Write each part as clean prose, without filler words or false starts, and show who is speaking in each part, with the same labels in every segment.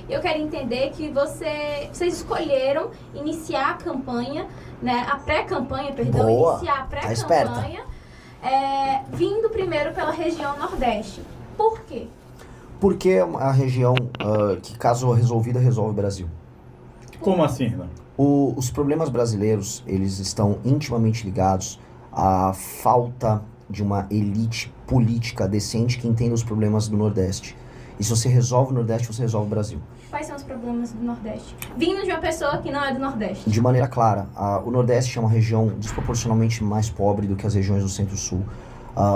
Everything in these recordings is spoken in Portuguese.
Speaker 1: Eu quero entender que vocês escolheram iniciar a campanha, né, a pré-campanha, perdão,
Speaker 2: Boa.
Speaker 1: iniciar a
Speaker 2: Tá
Speaker 1: pré-campanha, vindo primeiro pela região Nordeste. Por quê?
Speaker 2: Porque é a região que, caso resolvida, resolve o Brasil.
Speaker 3: Como assim, Renan?
Speaker 2: Os problemas brasileiros, eles estão intimamente ligados à falta de uma elite política decente que entenda os problemas do Nordeste. E se você resolve o Nordeste, você resolve o Brasil.
Speaker 1: Quais são os problemas do Nordeste? Vindo de uma pessoa que não é do Nordeste.
Speaker 2: De maneira clara, o Nordeste é uma região desproporcionalmente mais pobre do que as regiões do Centro-Sul.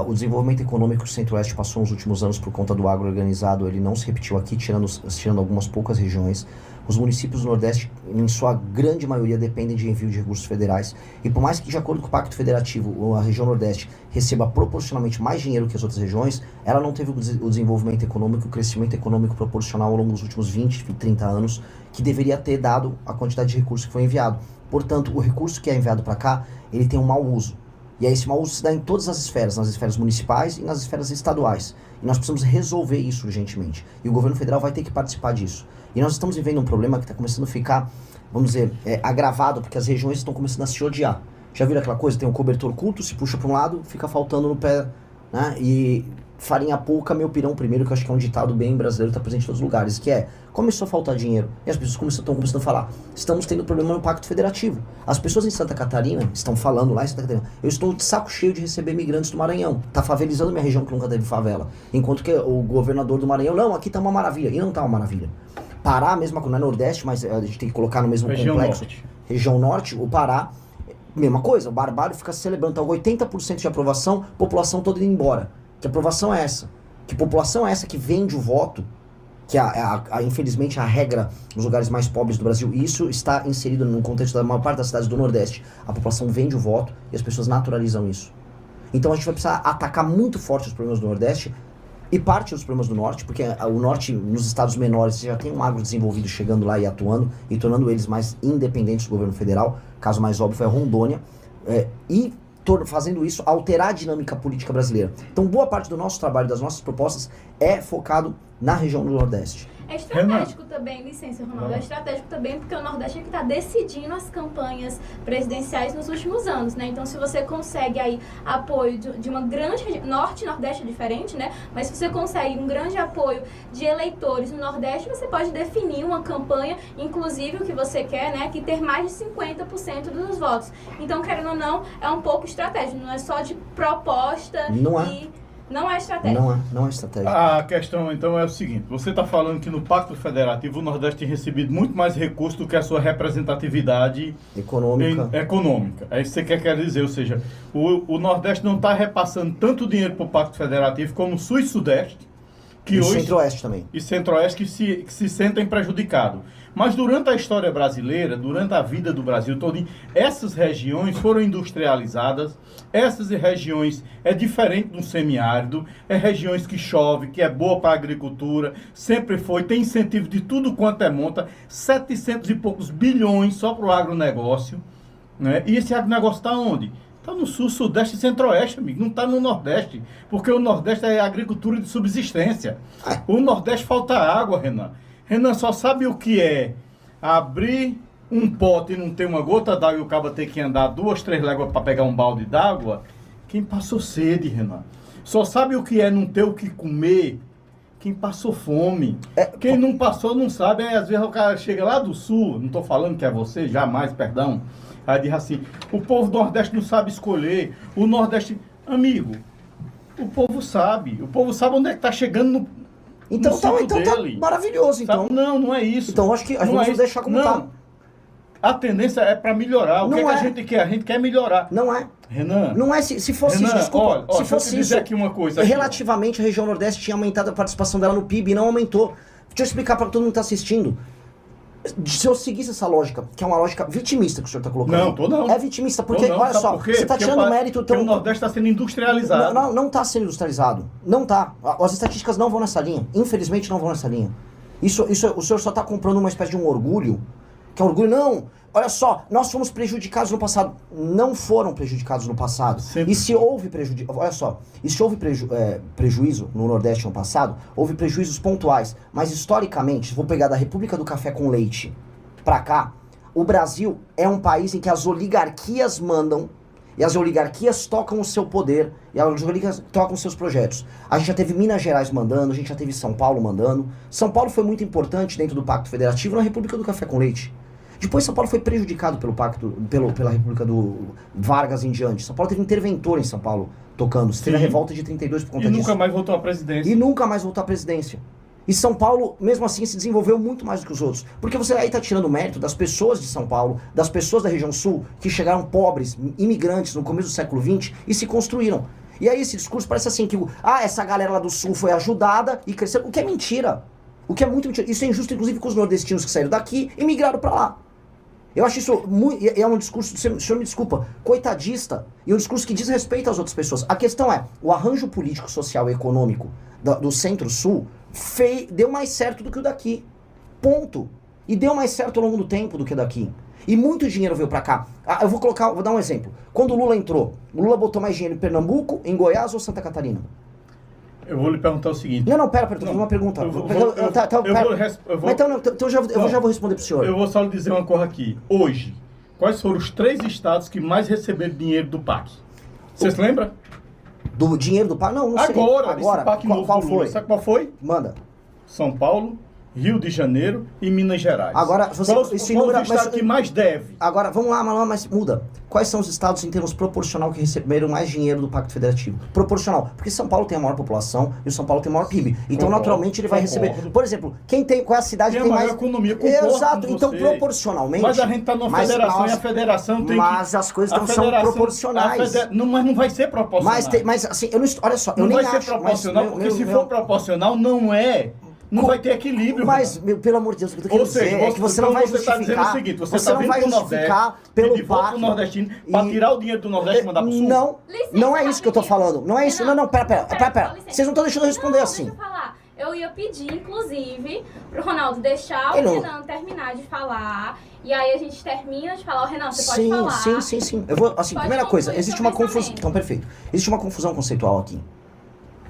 Speaker 2: O desenvolvimento econômico que o Centro-Oeste passou nos últimos anos por conta do agro organizado, ele não se repetiu aqui, tirando algumas poucas regiões. Os municípios do Nordeste, em sua grande maioria, dependem de envio de recursos federais. E por mais que, de acordo com o Pacto Federativo, a região Nordeste receba proporcionalmente mais dinheiro que as outras regiões, ela não teve o desenvolvimento econômico, o crescimento econômico proporcional ao longo dos últimos 20, 30 anos, que deveria ter dado a quantidade de recursos que foi enviado. Portanto, o recurso que é enviado para cá, ele tem um mau uso. E aí esse mau uso se dá em todas as esferas, nas esferas municipais e nas esferas estaduais. E nós precisamos resolver isso urgentemente. E o governo federal vai ter que participar disso. E nós estamos vivendo um problema que está começando a ficar, vamos dizer, agravado, porque as regiões estão começando a se odiar. Já viram aquela coisa? Tem um cobertor curto, se puxa para um lado, fica faltando no pé, né? E farinha pouca, meu pirão primeiro, que eu acho que é um ditado bem brasileiro, está presente em todos os lugares, que é, começou a faltar dinheiro, e as pessoas estão começando a falar, estamos tendo problema no Pacto Federativo. As pessoas em Santa Catarina estão falando lá em Santa Catarina, eu estou de saco cheio de receber imigrantes do Maranhão, tá favelizando minha região que nunca teve favela. Enquanto que o governador do Maranhão, não, aqui tá uma maravilha, e não tá uma maravilha. Pará, mesmo não é Nordeste, mas a gente tem que colocar no mesmo
Speaker 3: Região
Speaker 2: complexo.
Speaker 3: Norte.
Speaker 2: Região Norte, o Pará, mesma coisa, o Barbário fica celebrando, tá 80% de aprovação, população toda indo embora. Que aprovação é essa? Que população é essa que vende o voto? Que infelizmente a regra nos lugares mais pobres do Brasil, e isso está inserido no contexto da maior parte das cidades do Nordeste. A população vende o voto e as pessoas naturalizam isso. Então a gente vai precisar atacar muito forte os problemas do Nordeste e parte dos problemas do Norte, porque o Norte, nos estados menores, já tem um agro desenvolvido chegando lá e atuando, e tornando eles mais independentes do governo federal. Caso mais óbvio é Rondônia. Fazendo isso, alterar a dinâmica política brasileira. Então, boa parte do nosso trabalho, das nossas propostas, é focado na região do Nordeste.
Speaker 1: É estratégico também, licença, Ronaldo, é estratégico também porque o Nordeste é que está decidindo as campanhas presidenciais nos últimos anos, né? Então, se você consegue aí apoio de uma grande região, Norte e Nordeste é diferente, né? Mas se você consegue um grande apoio de eleitores no Nordeste, você pode definir uma campanha, inclusive o que você quer, né? Que ter mais de 50% dos votos. Então, querendo ou não, é um pouco estratégico, não é só de proposta Não é estratégia.
Speaker 2: Não é estratégia.
Speaker 3: A questão, então, é o seguinte. Você está falando que no Pacto Federativo o Nordeste tem recebido muito mais recursos do que a sua representatividade econômica. É isso que você quer dizer. Ou seja, o Nordeste não está repassando tanto dinheiro para o Pacto Federativo como o Sul e Sudeste.
Speaker 2: E Centro-Oeste também.
Speaker 3: E Centro-Oeste que se sentem prejudicados. Mas durante a história brasileira, durante a vida do Brasil todo, essas regiões foram industrializadas. Essas regiões é diferente do semiárido, é regiões que chove, que é boa para a agricultura, sempre foi, tem incentivo de tudo quanto é monta, 700 e poucos bilhões só para o agronegócio, né? E esse agronegócio está onde? Está no Sul, Sudeste e Centro-Oeste, amigo. Não está no Nordeste, porque o Nordeste é agricultura de subsistência. O Nordeste falta água, Renan. Renan só sabe o que é abrir um pote e não ter uma gota d'água e o cabo ter que andar 2, 3 léguas para pegar um balde d'água. Quem passou sede, Renan. Só sabe o que é não ter o que comer quem passou fome. Quem não passou não sabe. Aí, às vezes o cara chega lá do Sul, não estou falando que é você, jamais, perdão. Aí diz assim, o povo do Nordeste não sabe escolher. O Nordeste, amigo, o povo sabe onde é que está chegando no
Speaker 2: Então tá maravilhoso, então.
Speaker 3: Sabe? Não é isso.
Speaker 2: Então acho que a gente vai deixar como tá.
Speaker 3: A tendência é para melhorar. O que a gente quer? A gente quer melhorar.
Speaker 2: Não é.
Speaker 3: Renan.
Speaker 2: Não é. Se fosse
Speaker 3: Renan,
Speaker 2: isso, desculpa.
Speaker 3: Olha,
Speaker 2: se fosse isso,
Speaker 3: aqui uma coisa
Speaker 2: relativamente a região Nordeste tinha aumentado a participação dela no PIB e não aumentou. Deixa eu explicar para todo mundo que tá assistindo. Se eu seguisse essa lógica, que é uma lógica vitimista que o senhor está colocando.
Speaker 3: Não.
Speaker 2: É vitimista, porque, olha só, você está tirando mérito...
Speaker 3: Porque o Nordeste está sendo industrializado.
Speaker 2: Não está sendo industrializado. Não está. As estatísticas não vão nessa linha. Infelizmente não vão nessa linha. O senhor só está comprando uma espécie de um orgulho Que é orgulho, não. Olha só, nós fomos prejudicados no passado. Não foram prejudicados no passado.
Speaker 3: Sempre.
Speaker 2: E se houve olha só, e se houve prejuízo no Nordeste no passado, houve prejuízos pontuais. Mas historicamente, vou pegar da República do Café com Leite pra cá, o Brasil é um país em que as oligarquias mandam, e as oligarquias tocam o seu poder, e as oligarquias tocam os seus projetos. A gente já teve Minas Gerais mandando, a gente já teve São Paulo mandando. São Paulo foi muito importante dentro do Pacto Federativo na República do Café com Leite. Depois São Paulo foi prejudicado pela República do Vargas em diante. São Paulo teve interventor em São Paulo tocando. Teve a revolta de 32 por conta disso.
Speaker 3: E nunca mais voltou à presidência.
Speaker 2: E nunca mais voltou à presidência. E São Paulo, mesmo assim, se desenvolveu muito mais do que os outros. Porque você aí tá tirando mérito das pessoas de São Paulo, das pessoas da região sul, que chegaram pobres, imigrantes no começo do século XX e se construíram. E aí esse discurso parece assim que essa galera lá do sul foi ajudada e cresceu. O que é mentira. O que é muito mentira. Isso é injusto, inclusive, com os nordestinos que saíram daqui e migraram pra lá. Eu acho isso é um discurso, o senhor me desculpa, coitadista, e um discurso que diz respeito às outras pessoas. A questão é, o arranjo político, social e econômico do Centro-Sul deu mais certo do que o daqui. Ponto. E deu mais certo ao longo do tempo do que o daqui. E muito dinheiro veio pra cá. Vou dar um exemplo. Quando o Lula entrou, o Lula botou mais dinheiro em Pernambuco, em Goiás ou Santa Catarina?
Speaker 3: Eu vou lhe perguntar o seguinte.
Speaker 2: Não, pera, tô fazendo uma pergunta. Eu já vou responder pro senhor.
Speaker 3: Eu vou só lhe dizer uma coisa aqui. Hoje, quais foram os 3 estados que mais receberam dinheiro do PAC? Você se lembra?
Speaker 2: Do dinheiro do PAC? Não sei.
Speaker 3: Agora, esse PAC novo
Speaker 2: qual
Speaker 3: do Lula.
Speaker 2: foi?
Speaker 3: Sabe qual foi?
Speaker 2: Manda.
Speaker 3: São Paulo, Rio de Janeiro e Minas Gerais.
Speaker 2: Agora,
Speaker 3: qual o estado que mais deve?
Speaker 2: Agora, vamos lá, mas muda. Quais são os estados em termos proporcional que receberam mais dinheiro do Pacto Federativo? Proporcional. Porque São Paulo tem a maior população e o São Paulo tem o maior PIB. Então, naturalmente, ele vai receber. Por exemplo, qual é a cidade que tem mais...
Speaker 3: economia,
Speaker 2: exato. Então, proporcionalmente...
Speaker 3: Mas a gente está numa federação e a federação tem
Speaker 2: Mas as coisas não são proporcionais.
Speaker 3: Mas não vai ser proporcional.
Speaker 2: Mas assim, olha só, eu
Speaker 3: nem
Speaker 2: nem
Speaker 3: acho... Não vai ser proporcional, porque se for proporcional, não vai ter equilíbrio.
Speaker 2: Mas, pelo amor de Deus, o que eu tô querendo dizer é que você não vai justificar...
Speaker 3: Você está dizendo o seguinte,
Speaker 2: você não vai justificar pelo
Speaker 3: PAC nordestino para tirar o dinheiro do Nordeste e mandar pro Sul?
Speaker 2: Não é isso que eu tô falando. Não é isso. Não, pera. Vocês não estão deixando eu responder assim.
Speaker 1: Deixa eu falar. Eu ia pedir, inclusive, pro Ronaldo deixar o Renan terminar de falar. E aí a gente termina de falar. Renan, você pode falar.
Speaker 2: Sim. Eu vou, assim, primeira coisa, existe uma confusão... Então, perfeito. Existe uma confusão conceitual aqui.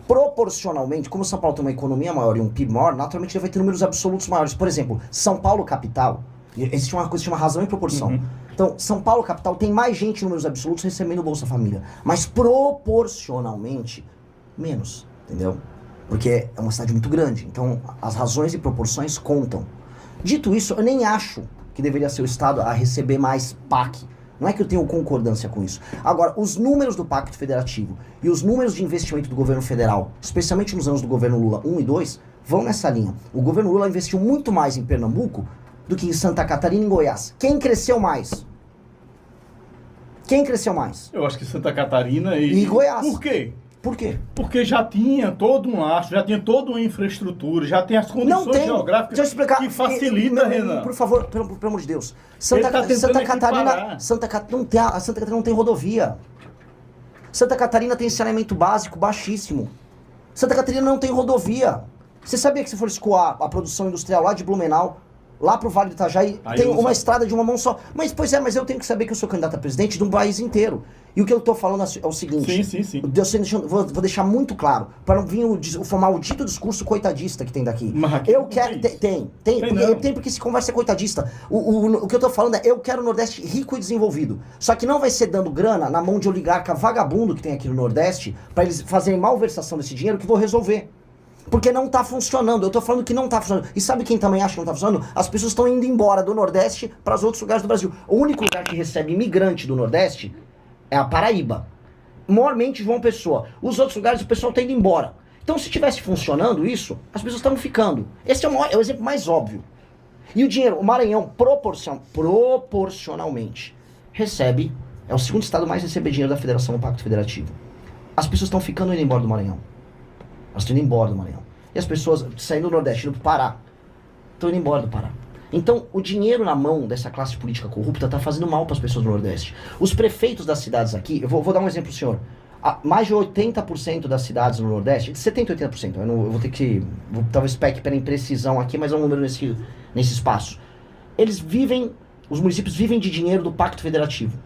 Speaker 2: Proporcionalmente, como São Paulo tem uma economia maior e um PIB maior, naturalmente ele vai ter números absolutos maiores. Por exemplo, São Paulo capital, existe uma coisa que chama razão e proporção.
Speaker 3: Uhum.
Speaker 2: Então, São Paulo capital tem mais gente em números absolutos recebendo o Bolsa Família, mas proporcionalmente menos, entendeu? Porque é uma cidade muito grande, então as razões e proporções contam. Dito isso, eu nem acho que deveria ser o Estado a receber mais PAC. Não é que eu tenho concordância com isso. Agora, os números do Pacto Federativo e os números de investimento do governo federal, especialmente nos anos do governo Lula 1 e 2, vão nessa linha. O governo Lula investiu muito mais em Pernambuco do que em Santa Catarina e em Goiás. Quem cresceu mais?
Speaker 3: Eu acho que Santa Catarina e
Speaker 2: Goiás.
Speaker 3: Por quê?
Speaker 2: Por quê?
Speaker 3: Porque já tinha todo um lastro, já tinha toda uma infraestrutura, já tem as condições geográficas que facilita, Renan.
Speaker 2: Por favor, pelo amor de Deus. Santa Catarina não tem rodovia. Santa Catarina tem saneamento básico baixíssimo. Santa Catarina não tem rodovia. Você sabia que se for escoar a produção industrial lá de Blumenau, lá pro Vale do Itajaí, tem uma estrada de uma mão só. Mas eu tenho que saber que eu sou candidato a presidente de um país inteiro. E o que eu tô falando é o seguinte.
Speaker 3: Sim.
Speaker 2: Vou deixar muito claro, para não vir o maldito discurso coitadista que tem daqui.
Speaker 3: Eu
Speaker 2: quero... Tem porque se conversa é coitadista. O que eu tô falando é, eu quero o Nordeste rico e desenvolvido. Só que não vai ser dando grana na mão de oligarca vagabundo que tem aqui no Nordeste, para eles fazerem malversação desse dinheiro que vou resolver. Porque não tá funcionando, eu tô falando que não tá funcionando. E sabe quem também acha que não tá funcionando? As pessoas estão indo embora do Nordeste para os outros lugares do Brasil. O único lugar que recebe imigrante do Nordeste é a Paraíba. Maiormente João Pessoa. Os outros lugares o pessoal tá indo embora. Então se tivesse funcionando isso, as pessoas estavam ficando. Esse é o exemplo mais óbvio. E o dinheiro, o Maranhão proporcionalmente recebe, é o segundo estado mais a receber dinheiro da Federação do Pacto Federativo. As pessoas estão ficando indo embora do Maranhão. Elas estão indo embora do Maranhão. E as pessoas saindo do Nordeste, indo pro Pará, estão indo embora do Pará. Então, o dinheiro na mão dessa classe política corrupta está fazendo mal para as pessoas do Nordeste. Os prefeitos das cidades aqui, eu vou dar um exemplo pro senhor. Mais de 80% das cidades no Nordeste, 70% e 80%, eu vou ter que, talvez peque pela imprecisão aqui, mas é um número nesse espaço. os municípios vivem de dinheiro do Pacto Federativo.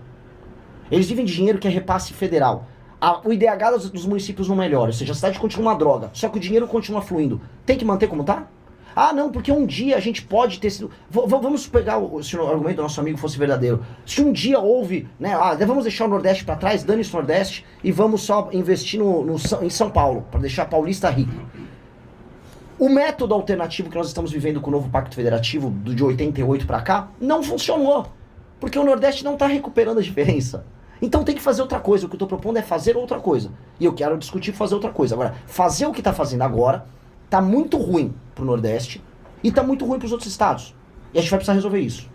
Speaker 2: Eles vivem de dinheiro que é repasse federal. O IDH dos municípios não melhora, ou seja, a cidade continua uma droga, só que o dinheiro continua fluindo. Tem que manter como tá? Ah, não, porque um dia a gente pode ter sido... Vamos pegar, se o argumento do nosso amigo fosse verdadeiro. Se um dia houve, né, vamos deixar o Nordeste para trás, dane-se o Nordeste, e vamos só investir em São Paulo, para deixar a paulista rico. O método alternativo que nós estamos vivendo com o novo Pacto Federativo, de 88 para cá, não funcionou. Porque o Nordeste não está recuperando a diferença. Então tem que fazer outra coisa. O que eu estou propondo é fazer outra coisa. E eu quero discutir fazer outra coisa. Agora, fazer o que está fazendo agora tá muito ruim pro Nordeste e tá muito ruim pros outros estados. E a gente vai precisar resolver isso.